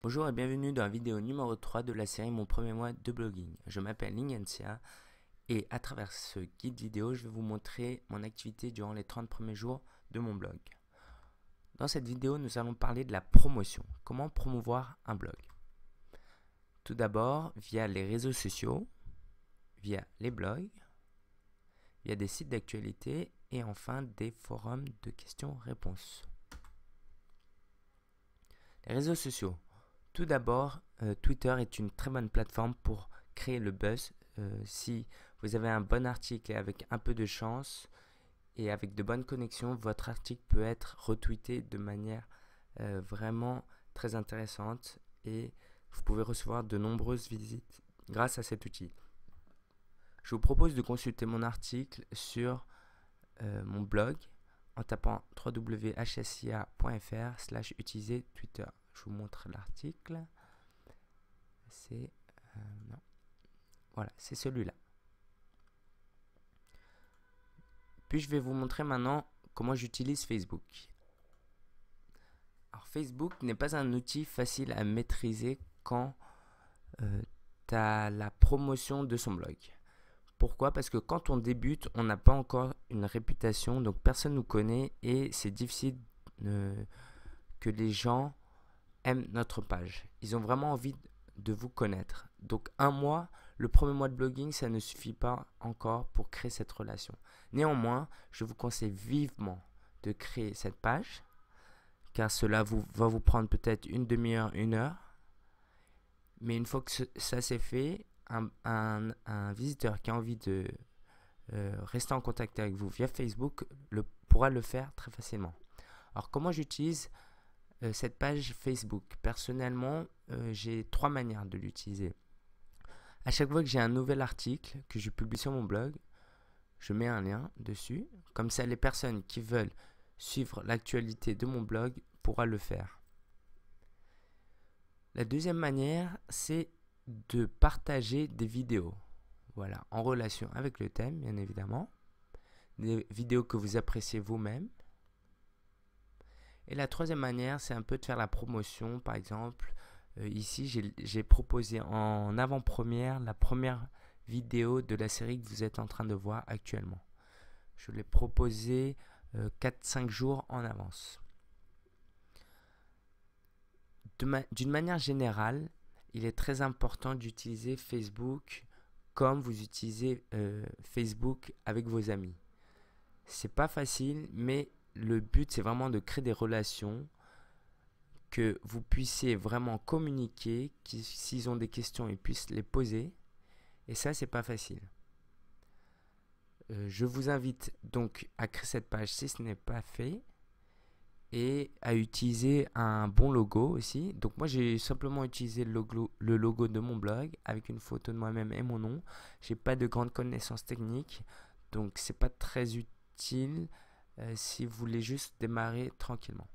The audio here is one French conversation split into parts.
Bonjour et bienvenue dans la vidéo numéro 3 de la série Mon premier mois de blogging. Je m'appelle Ignacia et à travers ce guide vidéo, je vais vous montrer mon activité durant les 30 premiers jours de mon blog. Dans cette vidéo, nous allons parler de la promotion. Comment promouvoir un blog? Tout d'abord, via les réseaux sociaux, via les blogs, via des sites d'actualité et enfin des forums de questions-réponses. Les réseaux sociaux. Tout d'abord, Twitter est une très bonne plateforme pour créer le buzz. Si vous avez un bon article et avec un peu de chance et avec de bonnes connexions, votre article peut être retweeté de manière vraiment très intéressante et vous pouvez recevoir de nombreuses visites grâce à cet outil. Je vous propose de consulter mon article sur mon blog en tapant www.hsia.fr/utiliser Twitter. Je vous montre l'article. C'est voilà, c'est celui-là. Puis je vais vous montrer maintenant comment j'utilise Facebook. Alors Facebook n'est pas un outil facile à maîtriser quand tu as la promotion de son blog. Pourquoi? Parce que quand on débute, on n'a pas encore une réputation, donc personne ne nous connaît et c'est difficile que les gens aiment notre page. Ils ont vraiment envie de vous connaître. Donc le premier mois de blogging, ça ne suffit pas encore pour créer cette relation. Néanmoins, je vous conseille vivement de créer cette page, car cela va vous prendre peut-être une demi-heure, une heure. Mais une fois que ça c'est fait, un visiteur qui a envie de rester en contact avec vous via Facebook pourra le faire très facilement. Alors comment j'utilise cette page Facebook? Personnellement, j'ai 3 manières de l'utiliser. À chaque fois que j'ai un nouvel article que je publie sur mon blog, je mets un lien dessus. Comme ça, les personnes qui veulent suivre l'actualité de mon blog pourront le faire. La deuxième manière, c'est de partager des vidéos. Voilà, en relation avec le thème, bien évidemment. Des vidéos que vous appréciez vous-même. Et la troisième manière, c'est un peu de faire la promotion. Par exemple, ici, j'ai proposé en avant-première la première vidéo de la série que vous êtes en train de voir actuellement. Je l'ai proposé 4-5 jours en avance. D'une manière générale, il est très important d'utiliser Facebook comme vous utilisez Facebook avec vos amis. C'est pas facile, mais le but, c'est vraiment de créer des relations, que vous puissiez vraiment communiquer, s'ils ont des questions, ils puissent les poser. Et ça, c'est pas facile. Je vous invite donc à créer cette page si ce n'est pas fait et à utiliser un bon logo aussi. Donc moi, j'ai simplement utilisé le logo de mon blog avec une photo de moi-même et mon nom. J'ai pas de grandes connaissances techniques, donc c'est pas très utile si vous voulez juste démarrer tranquillement.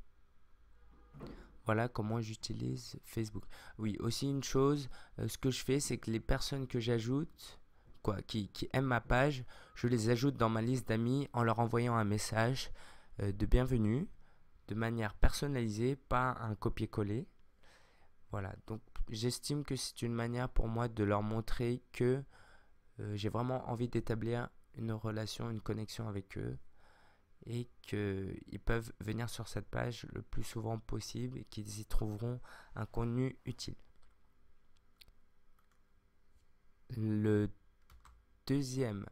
Voilà comment j'utilise Facebook. Oui, aussi une chose, ce que je fais, c'est que les personnes que j'ajoute, qui aiment ma page, je les ajoute dans ma liste d'amis en leur envoyant un message de bienvenue, de manière personnalisée, pas un copier-coller. Voilà, donc j'estime que c'est une manière pour moi de leur montrer que j'ai vraiment envie d'établir une relation, une connexion avec eux et qu'ils peuvent venir sur cette page le plus souvent possible et qu'ils y trouveront un contenu utile. Le deuxième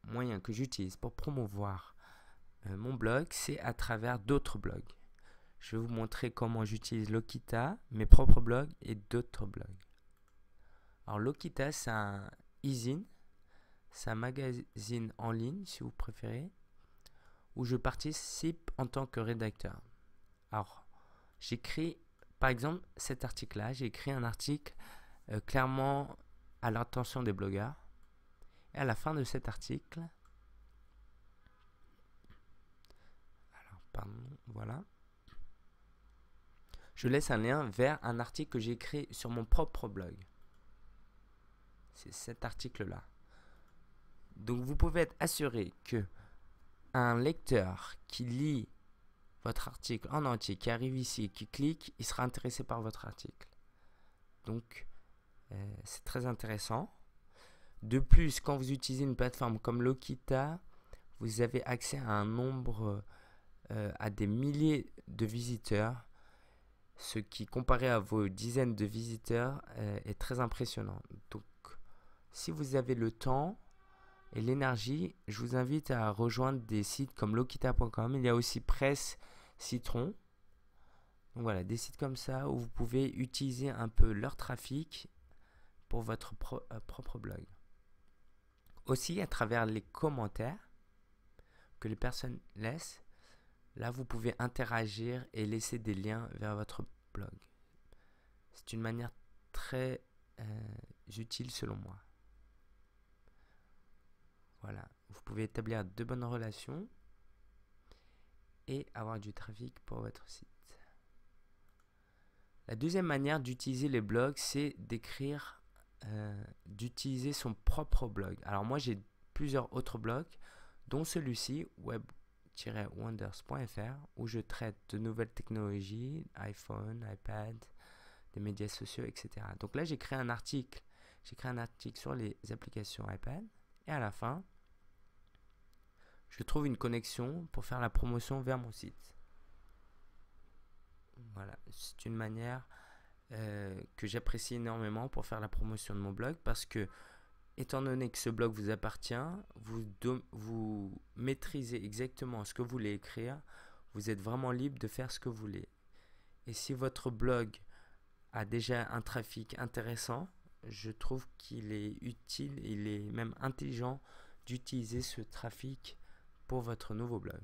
moyen que j'utilise pour promouvoir mon blog, c'est à travers d'autres blogs. Je vais vous montrer comment j'utilise Lokita, mes propres blogs et d'autres blogs. Alors Lokita, c'est un e-zine, c'est un magazine en ligne si vous préférez, où je participe en tant que rédacteur. Alors, j'écris, par exemple, cet article-là, j'ai écrit un article clairement à l'intention des blogueurs. Et à la fin de cet article, voilà, je laisse un lien vers un article que j'ai écrit sur mon propre blog. C'est cet article-là. Donc vous pouvez être assuré que un lecteur qui lit votre article en entier, qui arrive ici, qui clique, il sera intéressé par votre article. Donc, c'est très intéressant. De plus, quand vous utilisez une plateforme comme Lokita, vous avez accès à un nombre, à des milliers de visiteurs, ce qui, comparé à vos dizaines de visiteurs, est très impressionnant. Donc, si vous avez le temps et l'énergie, je vous invite à rejoindre des sites comme lokita.com. Il y a aussi Presse Citron. Donc voilà, des sites comme ça où vous pouvez utiliser un peu leur trafic pour votre propre blog. Aussi, à travers les commentaires que les personnes laissent, là vous pouvez interagir et laisser des liens vers votre blog. C'est une manière très utile selon moi. Voilà, vous pouvez établir de bonnes relations et avoir du trafic pour votre site. La deuxième manière d'utiliser les blogs, c'est d'utiliser son propre blog. Alors moi, j'ai plusieurs autres blogs, dont celui-ci, web-wonders.fr, où je traite de nouvelles technologies, iPhone, iPad, des médias sociaux, etc. Donc là, j'ai créé un article sur les applications iPad, et à la fin, je trouve une connexion pour faire la promotion vers mon site. Voilà, c'est une manière que j'apprécie énormément pour faire la promotion de mon blog, parce que, étant donné que ce blog vous appartient, vous maîtrisez exactement ce que vous voulez écrire, vous êtes vraiment libre de faire ce que vous voulez. Et si votre blog a déjà un trafic intéressant, je trouve qu'il est utile, il est même intelligent d'utiliser ce trafic pour votre nouveau blog.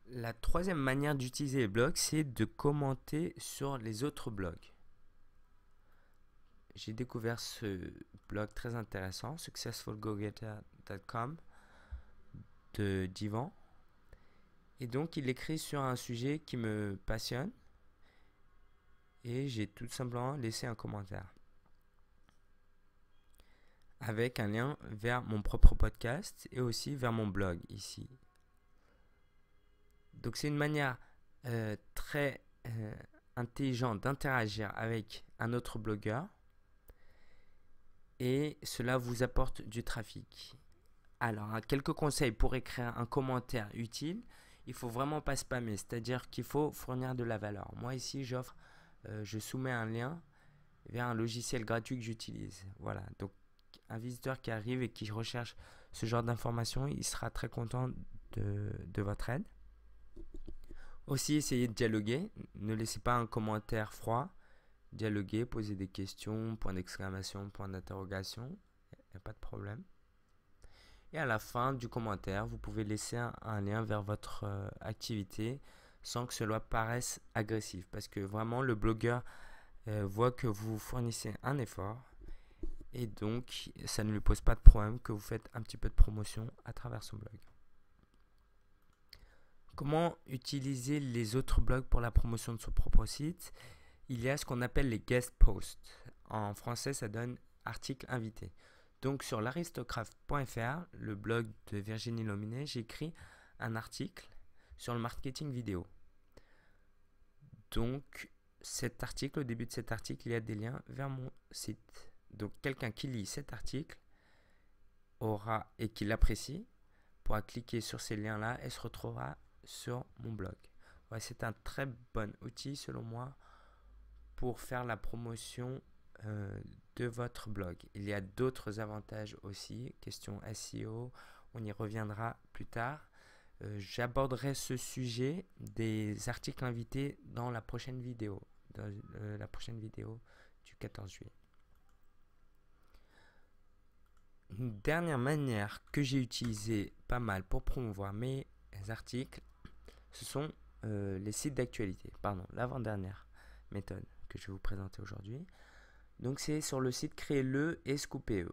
La troisième manière d'utiliser les blogs, c'est de commenter sur les autres blogs. J'ai découvert ce blog très intéressant, successfulgogetter.com, de d'Ivan. Et donc, il écrit sur un sujet qui me passionne. Et j'ai tout simplement laissé un commentaire avec un lien vers mon propre podcast et aussi vers mon blog ici. Donc, c'est une manière très intelligente d'interagir avec un autre blogueur. Et cela vous apporte du trafic. Alors, quelques conseils pour écrire un commentaire utile. Il ne faut vraiment pas spammer, c'est-à-dire qu'il faut fournir de la valeur. Moi ici, je soumets un lien vers un logiciel gratuit que j'utilise. Voilà, donc un visiteur qui arrive et qui recherche ce genre d'informations, il sera très content de votre aide. Aussi, essayez de dialoguer. Ne laissez pas un commentaire froid. Dialoguer, poser des questions, point d'exclamation, point d'interrogation. Il n'y a pas de problème. Et à la fin du commentaire, vous pouvez laisser un lien vers votre activité sans que cela paraisse agressif. Parce que vraiment, le blogueur voit que vous fournissez un effort. Et donc, ça ne lui pose pas de problème que vous faites un petit peu de promotion à travers son blog. Comment utiliser les autres blogs pour la promotion de son propre site? Il y a ce qu'on appelle les guest posts. En français, ça donne article invité. Donc, sur l'aristocraft.fr, le blog de Virginie Lominet, j'ai écrit un article sur le marketing vidéo. Donc, cet article, au début de cet article, il y a des liens vers mon site. Donc, quelqu'un qui lit cet article et qui l'apprécie pourra cliquer sur ces liens-là et se retrouvera sur mon blog. Ouais, c'est un très bon outil, selon moi, pour faire la promotion de votre blog. Il y a d'autres avantages aussi, question SEO, on y reviendra plus tard. J'aborderai ce sujet des articles invités dans la prochaine vidéo, du 14 juillet. Une dernière manière que j'ai utilisée pas mal pour promouvoir mes articles, ce sont les sites d'actualité. L'avant-dernière méthode que je vais vous présenter aujourd'hui. Donc, c'est sur le site Créez-le et Scoopeo.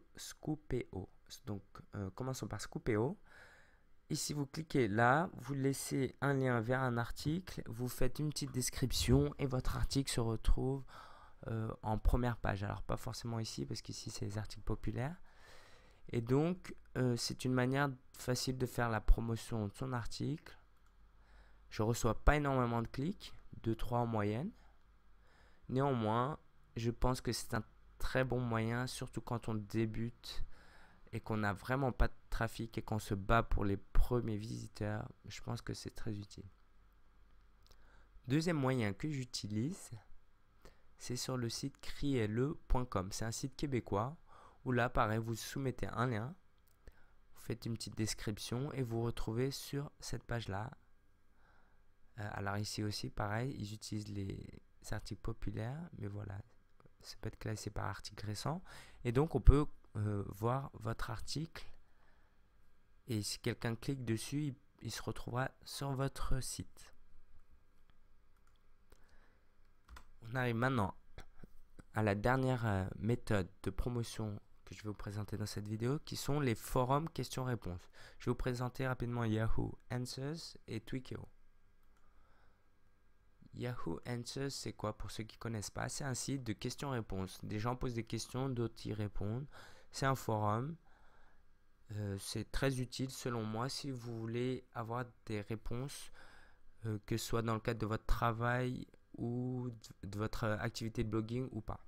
Donc, commençons par Scoopeo. Ici, vous cliquez là, vous laissez un lien vers un article, vous faites une petite description et votre article se retrouve en première page. Alors, pas forcément ici, parce qu'ici, c'est les articles populaires. Et donc, c'est une manière facile de faire la promotion de son article. Je ne reçois pas énormément de clics, 2-3 en moyenne. Néanmoins, je pense que c'est un très bon moyen, surtout quand on débute et qu'on n'a vraiment pas de trafic et qu'on se bat pour les premiers visiteurs. Je pense que c'est très utile. Deuxième moyen que j'utilise, c'est sur le site criez-le.com. C'est un site québécois où là, pareil, vous soumettez un lien, vous faites une petite description et vous retrouvez sur cette page-là. Alors ici aussi, pareil, ils utilisent les articles populaires, mais voilà, ça peut être classé par article récent. Et donc, on peut voir votre article. Et si quelqu'un clique dessus, il se retrouvera sur votre site. On arrive maintenant à la dernière méthode de promotion que je vais vous présenter dans cette vidéo, qui sont les forums questions-réponses. Je vais vous présenter rapidement Yahoo Answers et Twikeo. Yahoo Answers, c'est quoi pour ceux qui ne connaissent pas? C'est un site de questions-réponses. Des gens posent des questions, d'autres y répondent. C'est un forum. C'est très utile selon moi si vous voulez avoir des réponses, que ce soit dans le cadre de votre travail ou de votre activité de blogging ou pas.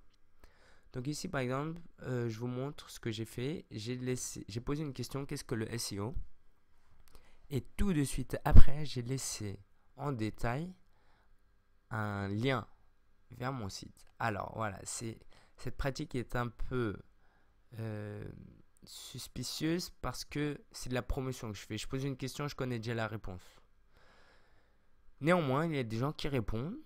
Donc ici par exemple, je vous montre ce que j'ai fait. J'ai posé une question, qu'est-ce que le SEO? Et tout de suite après, j'ai laissé en détail un lien vers mon site. Alors voilà, cette pratique est un peu suspicieuse parce que c'est de la promotion que je fais. Je pose une question, je connais déjà la réponse. Néanmoins, il y a des gens qui répondent,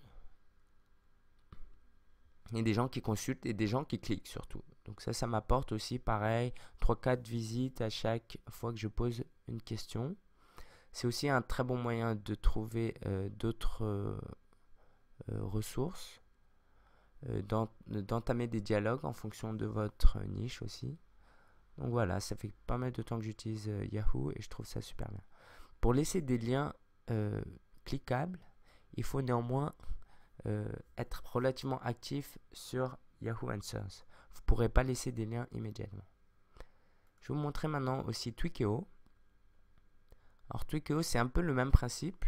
il y a des gens qui consultent et des gens qui cliquent surtout. Donc ça m'apporte aussi pareil 3-4 visites à chaque fois que je pose une question. C'est aussi un très bon moyen de trouver d'autres ressources, d'entamer des dialogues en fonction de votre niche aussi. Donc voilà, ça fait pas mal de temps que j'utilise Yahoo et je trouve ça super bien. Pour laisser des liens cliquables, il faut néanmoins être relativement actif sur Yahoo Answers. Vous ne pourrez pas laisser des liens immédiatement. Je vais vous montrer maintenant aussi Twikeo. Alors Twikeo, c'est un peu le même principe.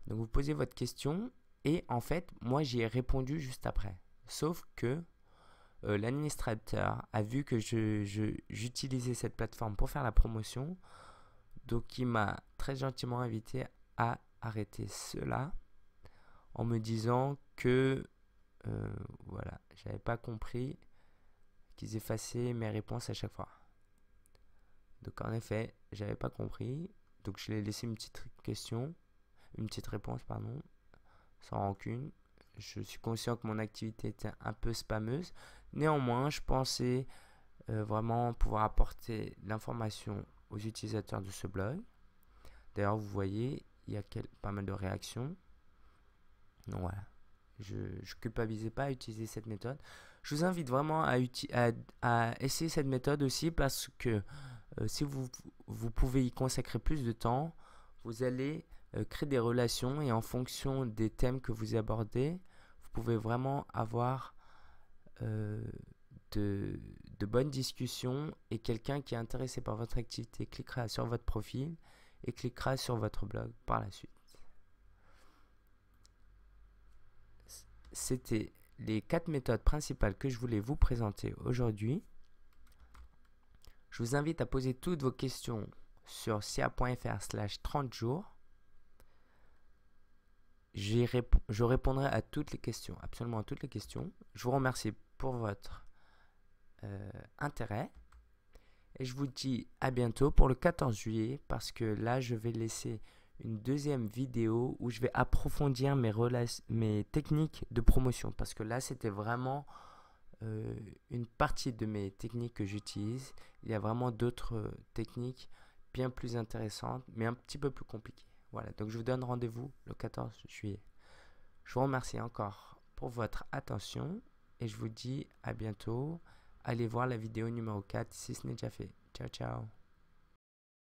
Donc vous posez votre question et en fait, moi j'y ai répondu juste après. Sauf que l'administrateur a vu que j'utilisais cette plateforme pour faire la promotion. Donc il m'a très gentiment invité à arrêter cela en me disant que voilà, j'avais pas compris qu'ils effaçaient mes réponses à chaque fois. Donc en effet, j'avais pas compris. Donc je l'ai laissé une petite réponse, pardon, sans rancune. Je suis conscient que mon activité était un peu spammeuse. Néanmoins, je pensais vraiment pouvoir apporter l'information aux utilisateurs de ce blog. D'ailleurs, vous voyez, il y a pas mal de réactions. Donc voilà, je ne culpabilisais pas à utiliser cette méthode. Je vous invite vraiment à essayer cette méthode aussi parce que si vous pouvez y consacrer plus de temps, vous allez créer des relations et en fonction des thèmes que vous abordez, vous pouvez vraiment avoir de bonnes discussions et quelqu'un qui est intéressé par votre activité cliquera sur votre profil et cliquera sur votre blog par la suite. C'était les 4 méthodes principales que je voulais vous présenter aujourd'hui. Je vous invite à poser toutes vos questions sur sia.fr/30 jours. Je répondrai à toutes les questions, absolument à toutes les questions. Je vous remercie pour votre intérêt. Et je vous dis à bientôt pour le 14 juillet parce que là, je vais laisser une deuxième vidéo où je vais approfondir mes techniques de promotion. Parce que là, c'était vraiment une partie de mes techniques que j'utilise. Il y a vraiment d'autres techniques bien plus intéressantes, mais un petit peu plus compliquées. Voilà, donc je vous donne rendez-vous le 14 juillet. Je vous remercie encore pour votre attention et je vous dis à bientôt. Allez voir la vidéo numéro 4 si ce n'est déjà fait. Ciao, ciao.